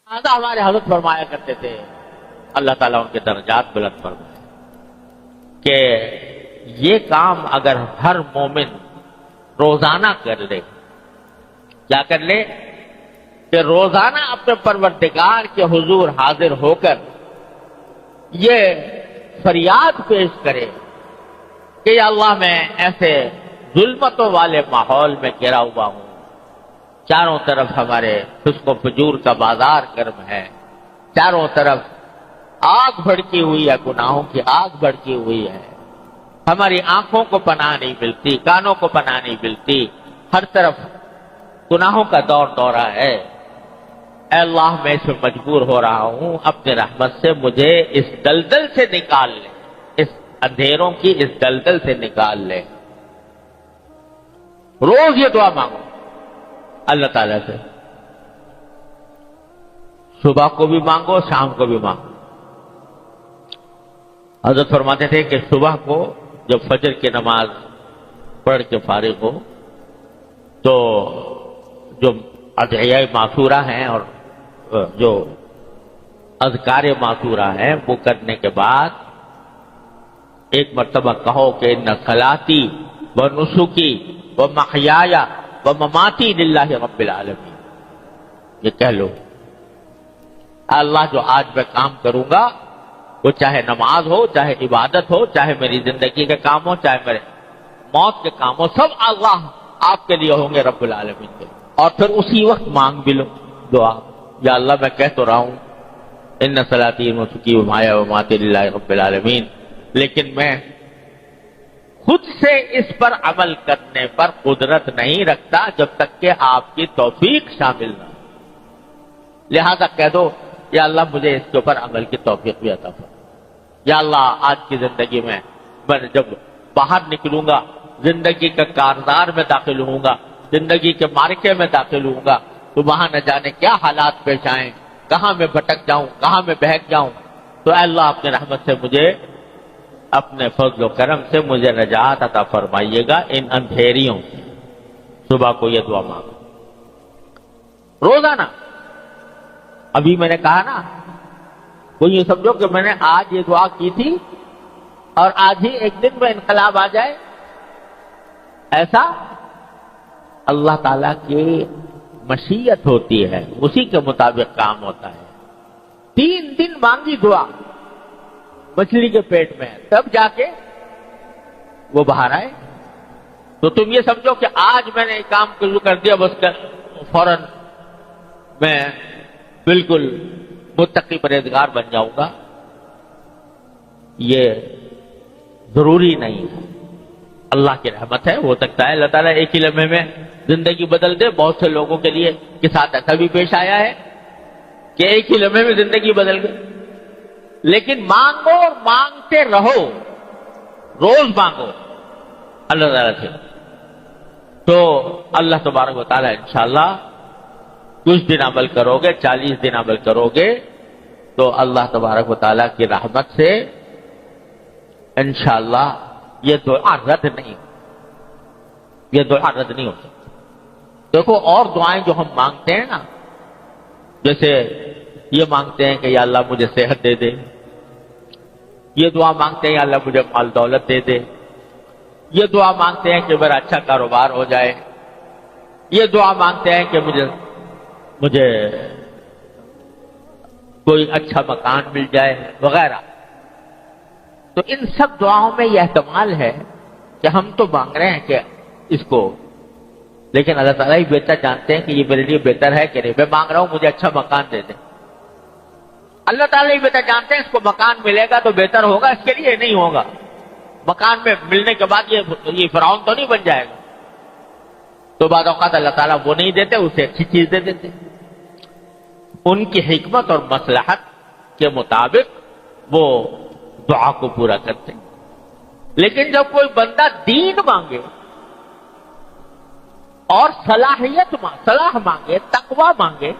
لہذا ہمارے حضرت فرمایا کرتے تھے، اللہ تعالیٰ ان کے درجات بلند فرمائے، کہ یہ کام اگر ہر مومن روزانہ کر لے، کیا کر لے کہ روزانہ اپنے پروردگار کے حضور حاضر ہو کر یہ فریاد پیش کرے کہ یا اللہ میں ایسے ظلمتوں والے ماحول میں گھرا ہوا ہوں، چاروں طرف ہمارے فسق و فجور کا بازار گرم ہے، چاروں طرف آگ بھڑکی ہوئی ہے، گناہوں کی آگ بھڑکی ہوئی ہے، ہماری آنکھوں کو پناہ نہیں ملتی، کانوں کو پناہ نہیں ملتی، ہر طرف گناہوں کا دور دورہ ہے، اے اللہ میں اس میں مجبور ہو رہا ہوں، اپنے رحمت سے مجھے اس دلدل سے نکال لے، اس اندھیروں کی اس دلدل سے نکال لے۔ روز یہ دعا مانگو اللہ تعالیٰ سے، صبح کو بھی مانگو، شام کو بھی مانگو۔ حضرت فرماتے تھے کہ صبح کو جب فجر کی نماز پڑھ کے فارغ ہو تو جو ادعیہ معصورہ ہیں اور جو اذکار معصورہ ہیں وہ کرنے کے بعد ایک مرتبہ کہو کہ ان صلاتی و نسکی و محیای و مماتی للہ رب العالمین، یہ کہہ لو، اللہ جو آج میں کام کروں گا وہ چاہے نماز ہو، چاہے عبادت ہو، چاہے میری زندگی کے کام ہو، چاہے میرے موت کے کام ہو، سب اللہ آپ کے لیے ہوں گے رب العالمین کے۔ اور پھر اسی وقت مانگ بھی لو دعا، یا اللہ میں کہہ تو رہا ہوں ان صلاتی و نسکی و محیای و مماتی للہ رب العالمین، لیکن میں خود سے اس پر عمل کرنے پر قدرت نہیں رکھتا جب تک کہ آپ کی توفیق شامل نہ ہو، لہذا کہہ دو یا اللہ مجھے اس کے اوپر عمل کی توفیق بھی عطا فرما۔ یا اللہ آج کی زندگی میں جب باہر نکلوں گا، زندگی کا کارزار میں داخل ہوں گا، زندگی کے مارکے میں داخل ہوں گا، تو وہاں نہ جانے کیا حالات پیش آئیں، کہاں میں بھٹک جاؤں، کہاں میں بہک جاؤں، تو اے اللہ اپنے رحمت سے مجھے، اپنے فضل و کرم سے مجھے نجات عطا فرمائیے گا ان اندھیریوں سے۔ صبح کو یہ دعا مانگو روزانہ۔ ابھی میں نے کہا نا، کوئی یہ سمجھو کہ میں نے آج یہ دعا کی تھی اور آج ہی ایک دن میں انقلاب آ جائے، ایسا اللہ تعالیٰ کی مشیت ہوتی ہے، اسی کے مطابق کام ہوتا ہے۔ 3 دن مانگی دعا مچھلی کے پیٹ میں، تب جا کے وہ باہر آئے، تو تم یہ سمجھو کہ آج میں نے کام شروع کر دیا بس فوراً میں بالکل متقی پرہیزگار بن جاؤں گا، یہ ضروری نہیں ہے۔ اللہ کی رحمت ہے، ہو سکتا ہے اللہ تعالیٰ ایک ہی لمحے میں زندگی بدل دے۔ بہت سے لوگوں کے لیے کے ساتھ ایسا بھی پیش آیا ہے کہ ایک ہی لمحے میں زندگی بدل گئی، لیکن مانگو اور مانگتے رہو، روز مانگو اللہ تعالیٰ سے، تو اللہ تبارک و تعالیٰ انشاءاللہ کچھ دن عمل کرو گے، 40 دن عمل کرو گے تو اللہ تبارک و تعالیٰ کی رحمت سے انشاءاللہ یہ دعا رد نہیں، یہ دعا رد نہیں ہو سکتی۔ دیکھو اور دعائیں جو ہم مانگتے ہیں نا، جیسے یہ مانگتے ہیں کہ یا اللہ مجھے صحت دے دے، یہ دعا مانگتے ہیں یا اللہ مجھے مال دولت دے دے، یہ دعا مانگتے ہیں کہ میرا اچھا کاروبار ہو جائے، یہ دعا مانگتے ہیں کہ مجھے کوئی اچھا مکان مل جائے وغیرہ۔ تو ان سب دعاؤں میں یہ احتمال ہے کہ ہم تو مانگ رہے ہیں کہ اس کو، لیکن اللہ تعالیٰ ہی بہتر جانتے ہیں کہ یہ میرے لیے بہتر ہے کہ نہیں۔ میں مانگ رہا ہوں مجھے اچھا مکان دے دیں، اللہ تعالیٰ ہی بہتر جانتے ہیں اس کو مکان ملے گا تو بہتر ہوگا، اس کے لیے نہیں ہوگا۔ مکان میں ملنے کے بعد یہ فرعون تو نہیں بن جائے گا، تو بعض اوقات اللہ تعالیٰ وہ نہیں دیتے، اسے اچھی چیز دے دیتے، ان کی حکمت اور مصلحت کے مطابق وہ دعا کو پورا کرتے۔ لیکن جب کوئی بندہ دین مانگے اور صلاح مانگے، تقوی مانگے،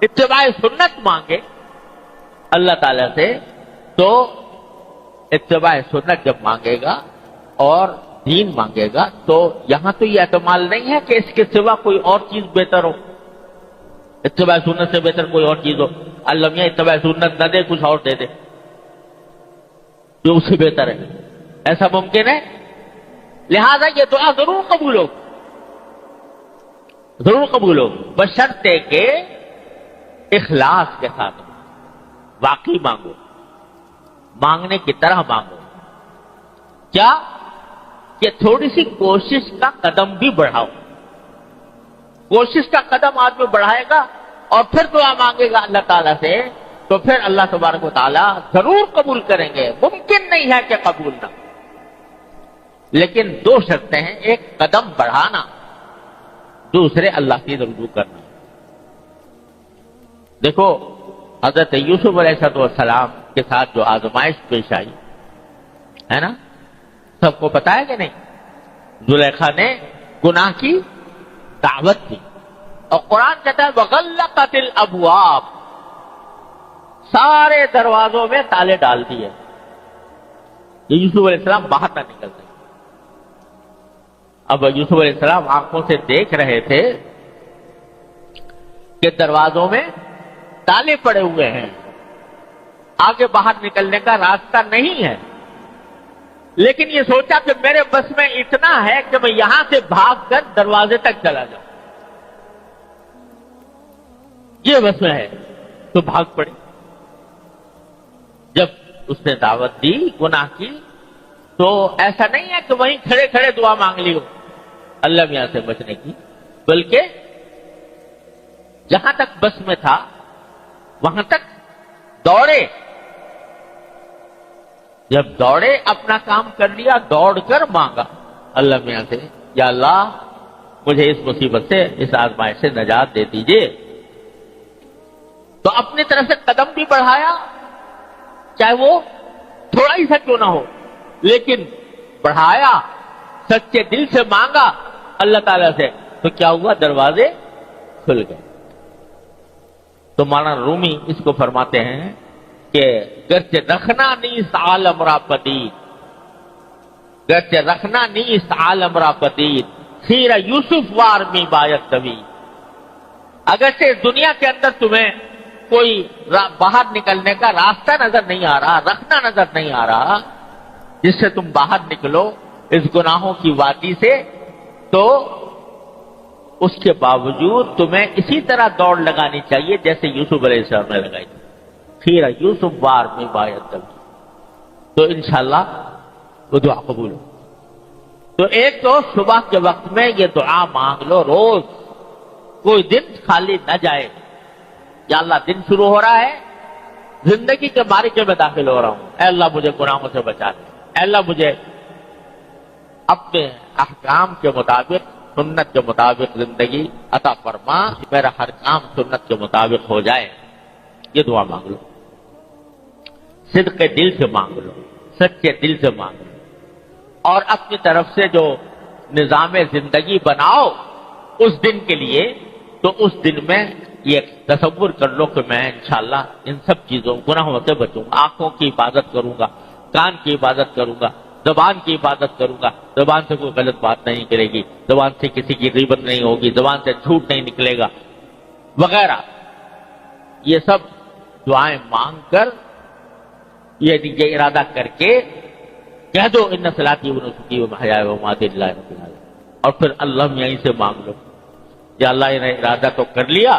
اتباع سنت مانگے اللہ تعالیٰ سے، تو اتباع سنت جب مانگے گا اور دین مانگے گا تو یہاں تو یہ احتمال نہیں ہے کہ اس کے سوا کوئی اور چیز بہتر ہو، اتباع سنت سے بہتر کوئی اور چیز ہو، اللہ میاں اتباع سنت نہ دے، کچھ اور دے دے جو اس سے بہتر ہے، ایسا ممکن ہے؟ لہذا یہ دعا ضرور قبول ہو، ضرور قبول ہو، بشرطے کہ اخلاص کے ساتھ واقعی مانگو، مانگنے کی طرح مانگو۔ کیا کہ تھوڑی سی کوشش کا قدم بھی بڑھاؤ، کوشش کا قدم آدمی بڑھائے گا اور پھر دعا مانگے گا اللہ تعالیٰ سے، تو پھر اللہ تبارک و تعالیٰ ضرور قبول کریں گے، ممکن نہیں ہے کہ قبول نہ، لیکن دو شرطیں ہیں، ایک قدم بڑھانا، دوسرے اللہ کی رجوع کرنا۔ دیکھو حضرت یوسف علیہ السلام کے ساتھ جو آزمائش پیش آئی ہے نا، سب کو پتا ہے کہ نہیں؟ زلیخا نے گناہ کی دعوت دی اور قرآن کہتا ہے وغلقت الابواب، سارے دروازوں میں تالے ڈال دیے، یوسف علیہ السلام باہر نہ نکل سکے۔ اب یوسف علیہ السلام آنکھوں سے دیکھ رہے تھے کہ دروازوں میں تالے پڑے ہوئے ہیں، آگے باہر نکلنے کا راستہ نہیں ہے، لیکن یہ سوچا کہ میرے بس میں اتنا ہے کہ میں یہاں سے بھاگ کر دروازے تک چلا جاؤں، یہ بس میں ہے، تو بھاگ پڑے۔ جب اس نے دعوت دی گناہ کی تو ایسا نہیں ہے کہ وہیں کھڑے کھڑے دعا مانگ لی ہو اللہ میاں سے بچنے کی، بلکہ جہاں تک بس میں تھا وہاں تک دوڑے، جب دوڑے اپنا کام کر لیا، دوڑ کر مانگا اللہ میاں سے، یا اللہ مجھے اس مصیبت سے، اس آزمائش سے نجات دے دیجئے۔ تو اپنی طرف سے قدم بھی بڑھایا، چاہے وہ تھوڑا ہی سا کیوں نہ ہو، لیکن بڑھایا، سچے دل سے مانگا اللہ تعالیٰ سے، تو کیا ہوا؟ دروازے کھل گئے۔ تو مولانا رومی اس کو فرماتے ہیں کہ گرچہ رکھنا نیست عالم را پدید، گرچہ رکھنا نیست عالم را پدید، خیر یوسف وار می باید دوید۔ اگرچہ اس دنیا کے اندر تمہیں کوئی باہر نکلنے کا راستہ نظر نہیں آ رہا، رکھنا نظر نہیں آ رہا جس سے تم باہر نکلو اس گناہوں کی وادی سے، تو اس کے باوجود تمہیں اسی طرح دوڑ لگانی چاہیے جیسے یوسف علیہ السلام نے لگائی، خیر یوسف وار میں باید دوید، تو انشاءاللہ وہ دعا قبول ہو۔ تو ایک تو صبح کے وقت میں یہ دعا مانگ لو، روز کوئی دن خالی نہ جائے، یا اللہ دن شروع ہو رہا ہے، زندگی کے باریکے میں داخل ہو رہا ہوں، اے اللہ مجھے گناہوں سے بچا دے، اے اللہ مجھے اپنے احکام کے مطابق، سنت کے مطابق زندگی عطا فرما، میرا ہر کام سنت کے مطابق ہو جائے، یہ دعا مانگ لو، صدق دل سے مانگ لو، سچے دل سے مانگ لو، اور اپنی طرف سے جو نظام زندگی بناؤ اس دن کے لیے، تو اس دن میں یہ تصور کر لو کہ میں انشاءاللہ ان سب چیزوں گناہوں سے بچوں گا، آنکھوں کی حفاظت کروں گا، کان کی حفاظت کروں گا، زبان کی حفاظت کروں گا، زبان سے کوئی غلط بات نہیں نکلے گی، زبان سے کسی کی غیبت نہیں ہوگی، زبان سے جھوٹ نہیں نکلے گا وغیرہ۔ یہ سب دعائیں مانگ کر، یہ ارادہ کر کے کہہ دو ان صلاتی و نسکی و محیای و مماتی للہ رب العالمین، اور پھر اللہ یہیں سے مانگ لو، یا اللہ نے ارادہ تو کر لیا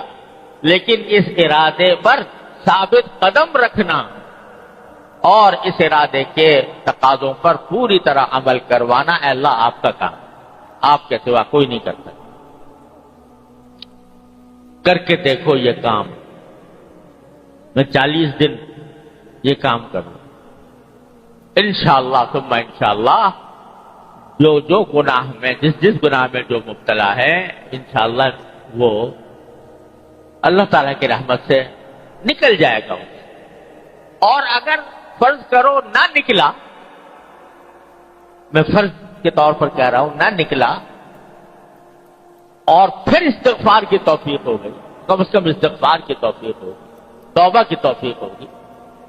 لیکن اس ارادے پر ثابت قدم رکھنا اور اس ارادے کے تقاضوں پر پوری طرح عمل کروانا، اے اللہ آپ کا کام، آپ کے سوا کوئی نہیں کرتا، کر کے دیکھو یہ کام، میں 40 دن یہ کام کروں، انشاءاللہ ثم انشاءاللہ جو گناہ میں، جس گناہ میں جو مبتلا ہے، انشاءاللہ وہ اللہ تعالیٰ کی رحمت سے نکل جائے گا۔ اور اگر فرض کرو نہ نکلا، میں فرض کے طور پر کہہ رہا ہوں، نہ نکلا اور پھر استغفار کی توفیق ہو گئی، کم از کم استغفار کی توفیق ہوگی، توبہ کی توفیق ہوگی،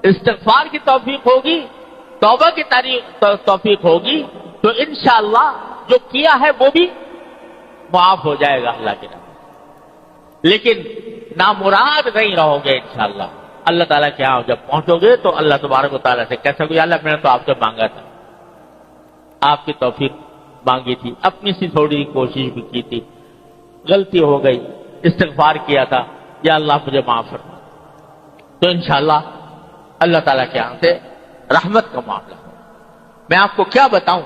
استغفار کی توفیق ہوگی، توبہ کی توفیق ہوگی، تو انشاءاللہ جو کیا ہے وہ بھی معاف ہو جائے گا اللہ کے نام۔ لیکن نامراد نہیں رہو گے انشاءاللہ. اللہ تعالیٰ کے یہاں جب پہنچو گے تو اللہ تبارک و تعالیٰ سے کہہ سکو گے اللہ میں نے تو آپ سے مانگا تھا, آپ کی توفیق مانگی تھی, اپنی سی تھوڑی کوشش بھی کی تھی, غلطی ہو گئی, استغفار کیا تھا, یا اللہ مجھے معاف فرما. تو انشاءاللہ اللہ تعالیٰ کے یہاں سے رحمت کا معاملہ. میں آپ کو کیا بتاؤں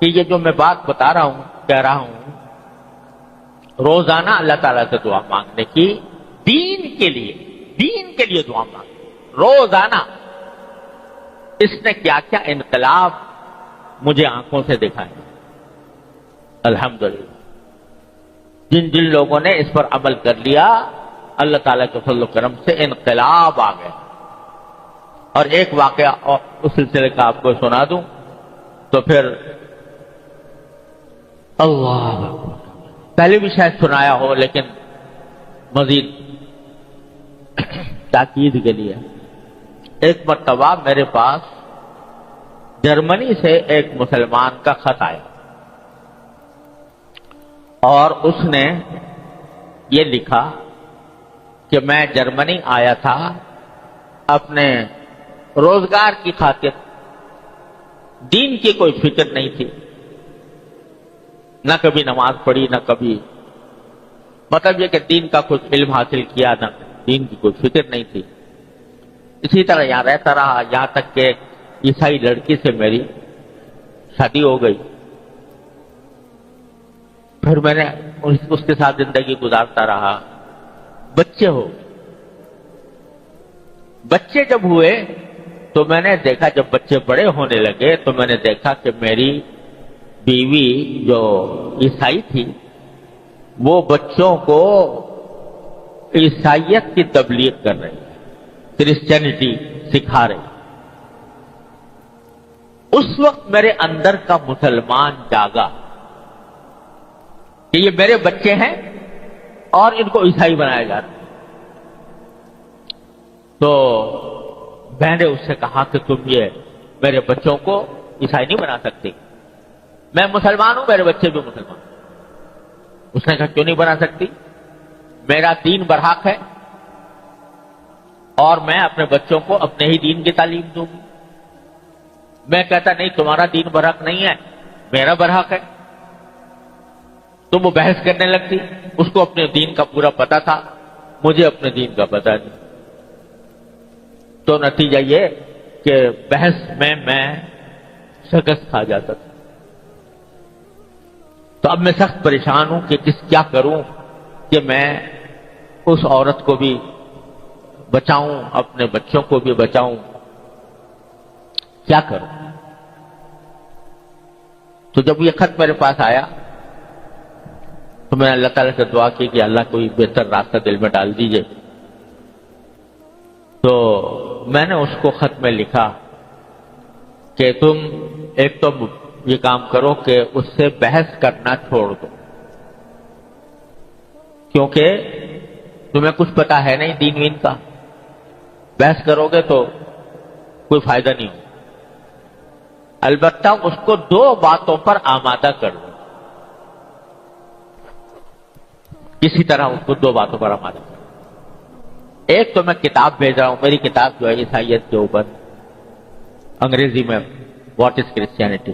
کہ یہ جو میں بات بتا رہا ہوں, کہہ رہا ہوں, روزانہ اللہ تعالیٰ سے دعا مانگنے کی, دین کے لیے دعا مانگنے روزانہ. اس نے کیا کیا انقلاب مجھے آنکھوں سے دکھائے الحمدللہ. جن لوگوں نے اس پر عمل کر لیا اللہ تعالیٰ کے فضل و کرم سے انقلاب آ گئے. اور ایک واقعہ اور اس سلسلے کا آپ کو سنا دوں تو پھر اللہ پہلے بھی شاید سنایا ہو لیکن مزید تاکید کے لیے. ایک مرتبہ میرے پاس جرمنی سے ایک مسلمان کا خط آیا اور اس نے یہ لکھا کہ میں جرمنی آیا تھا اپنے روزگار کی خاطر, دین کی کوئی فکر نہیں تھی, نہ کبھی نماز پڑھی نہ کبھی, مطلب یہ کہ دین کا کچھ علم حاصل کیا, نہ دین کی کوئی فکر نہیں تھی. اسی طرح یہاں رہتا رہا یہاں تک کہ ایک عیسائی لڑکی سے میری شادی ہو گئی. پھر میں نے اس کے ساتھ زندگی گزارتا رہا. بچے جب ہوئے تو میں نے دیکھا, جب بچے بڑے ہونے لگے تو میں نے دیکھا کہ میری بیوی جو عیسائی تھی وہ بچوں کو عیسائیت کی تبلیغ کر رہی ہے, کرسچینٹی سکھا رہی. اس وقت میرے اندر کا مسلمان جاگا کہ یہ میرے بچے ہیں اور ان کو عیسائی بنایا جا رہا ہے. تو میں نے اس سے کہا کہ تم یہ میرے بچوں کو عیسائی نہیں بنا سکتے, میں مسلمان ہوں, میرے بچے بھی مسلمان. اس نے کہا کیوں نہیں بنا سکتی, میرا دین برحق ہے اور میں اپنے بچوں کو اپنے ہی دین کی تعلیم دوں گی. میں کہتا نہیں تمہارا دین برحق نہیں ہے, میرا برحق ہے. تو وہ بحث کرنے لگتی. اس کو اپنے دین کا پورا پتا تھا, مجھے اپنے دین کا پتا نہیں. تو نتیجہ یہ کہ بحث میں شکست کھا جاتا تھا. تو اب میں سخت پریشان ہوں کہ کیا کروں کہ میں اس عورت کو بھی بچاؤں, اپنے بچوں کو بھی بچاؤں, کیا کروں. تو جب یہ خط میرے پاس آیا تو میں نے اللہ تعالیٰ سے دعا کی کہ اللہ کوئی بہتر راستہ دل میں ڈال دیجئے. تو میں نے اس کو خط میں لکھا کہ تم ایک تو یہ کام کرو کہ اس سے بحث کرنا چھوڑ دو, کیونکہ تمہیں کچھ پتا ہے نہیں دین وین کا. بحث کرو گے تو کوئی فائدہ نہیں ہو. البتہ اس کو 2 باتوں پر آمادہ کر دو, کسی طرح اس کو 2 باتوں پر آمادہ کر دو. ایک تو میں کتاب بھیج رہا ہوں, میری کتاب جو ہے عیسائیت کے اوپر انگریزی میں واٹ از کرسچینٹی,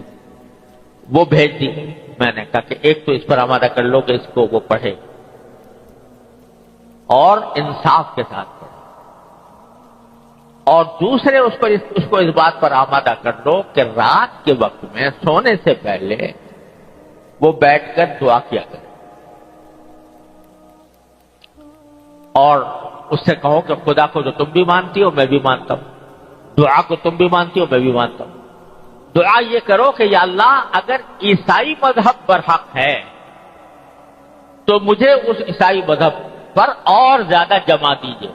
وہ بھیج دی. میں نے کہا کہ ایک تو اس پر آمادہ کر لو کہ اس کو وہ پڑھے اور انصاف کے ساتھ پڑھے, اور دوسرے اس کو اس بات پر آمادہ کر لو کہ رات کے وقت میں سونے سے پہلے وہ بیٹھ کر دعا کیا کرے, اور اس سے کہو کہ خدا کو جو تم بھی مانتی ہو میں بھی مانتا ہوں, دعا کو تم بھی مانتی ہو میں بھی مانتا ہوں. دعا یہ کرو کہ یا اللہ اگر عیسائی مذہب برحق ہے تو مجھے اس عیسائی مذہب پر اور زیادہ جما دیجیے,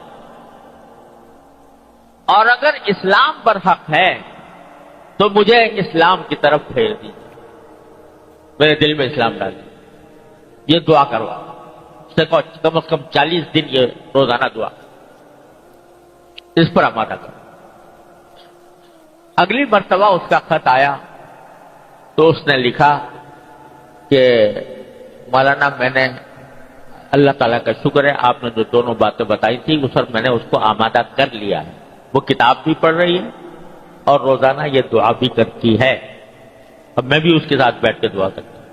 اور اگر اسلام برحق ہے تو مجھے اسلام کی طرف پھیر دیجیے, میرے دل میں اسلام ڈال دیجیے. یہ دعا کرو, اس سے کم از کم 40 دن یہ روزانہ دعا اس پر آمادہ کرو. اگلی مرتبہ اس کا خط آیا تو اس نے لکھا کہ مولانا میں نے اللہ تعالیٰ کا شکر ہے آپ نے جو دونوں باتیں بتائی تھی وہ سر میں نے اس کو آمادہ کر لیا ہے. وہ کتاب بھی پڑھ رہی ہے اور روزانہ یہ دعا بھی کرتی ہے. اب میں بھی اس کے ساتھ بیٹھ کے دعا کرتا ہوں.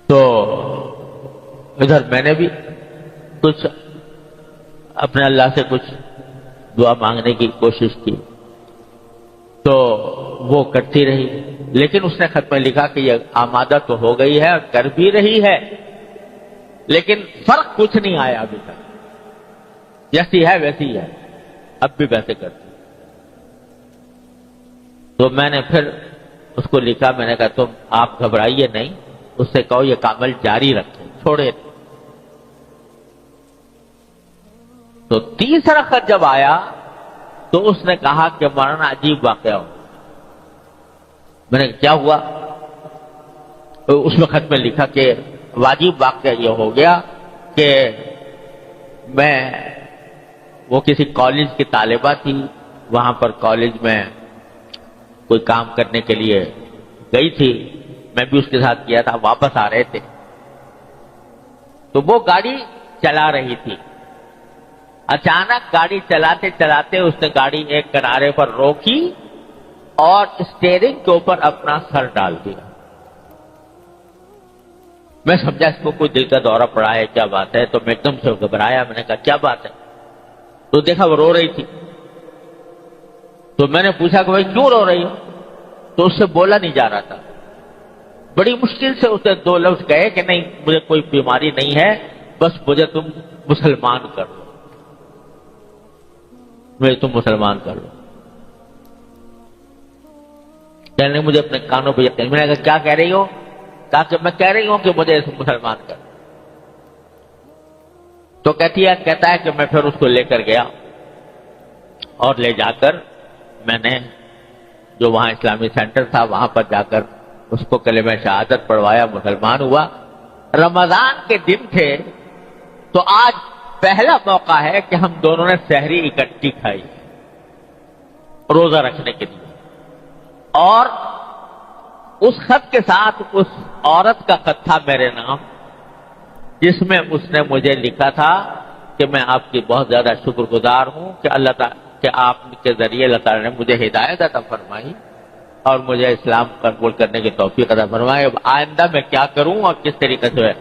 تو ادھر میں نے بھی کچھ اپنے اللہ سے کچھ دعا مانگنے کی کوشش کی تو وہ کرتی رہی. لیکن اس نے خط میں لکھا کہ یہ آمادہ تو ہو گئی ہے اور کر بھی رہی ہے لیکن فرق کچھ نہیں آیا ابھی تک. جیسی ہے ویسی ہے, اب بھی ویسے کرتی. تو میں نے پھر اس کو لکھا, میں نے کہا تم آپ گھبرائیے نہیں, اس سے کہو یہ کامل جاری رکھے, چھوڑے. تو تیسرا خط جب آیا تو اس نے کہا کہ مولانا عجیب واقعہ ہو. میں نے کیا ہوا؟ اس میں خط میں لکھا کہ واجب واقعہ یہ ہو گیا کہ میں وہ کسی کالج کی طالبہ تھی, وہاں پر کالج میں کوئی کام کرنے کے لیے گئی تھی, میں بھی اس کے ساتھ کیا تھا. واپس آ رہے تھے تو وہ گاڑی چلا رہی تھی. اچانک گاڑی چلاتے چلاتے اس نے گاڑی ایک کنارے پر روکی اور اسٹیئرنگ کے اوپر اپنا سر ڈال دیا. میں سمجھا اس کو کوئی دل کا دورہ پڑا ہے, کیا بات ہے. تو میں ایک دم سے گھبرایا, میں نے کہا کیا بات ہے؟ تو دیکھا وہ رو رہی تھی. تو میں نے پوچھا کہ بھائی کیوں رو رہی ہو؟ تو اس سے بولا نہیں جا رہا تھا. بڑی مشکل سے اسے دو لفظ کہے کہ نہیں مجھے کوئی بیماری نہیں ہے, بس مجھے تم مسلمان کر لو, مجھے تم مسلمان کر لو. کہنے مجھے اپنے کانوں پہ یقین. میں نے کہا کیا کہہ رہی ہو؟ کہا کہ میں کہہ رہی ہوں کہ مجھے مسلمان کر. تو کہتا ہے کہ میں پھر اس کو لے کر گیا اور لے جا کر میں نے جو وہاں اسلامی سینٹر تھا وہاں پر جا کر اس کو کلمہ شہادت پڑھوایا, مسلمان ہوا. رمضان کے دن تھے تو آج پہلا موقع ہے کہ ہم دونوں نے سحری اکٹھی کھائی روزہ رکھنے کے لیے. اور اس خط کے ساتھ اس عورت کا خط تھا میرے نام, جس میں اس نے مجھے لکھا تھا کہ میں آپ کی بہت زیادہ شکر گزار ہوں کہ اللہ تعالیٰ کہ آپ کے ذریعے اللہ تعالیٰ نے مجھے ہدایت عطا فرمائی اور مجھے اسلام قبول کرنے کی توفیق عطا فرمائی. اب آئندہ میں کیا کروں اور کس طریقے سے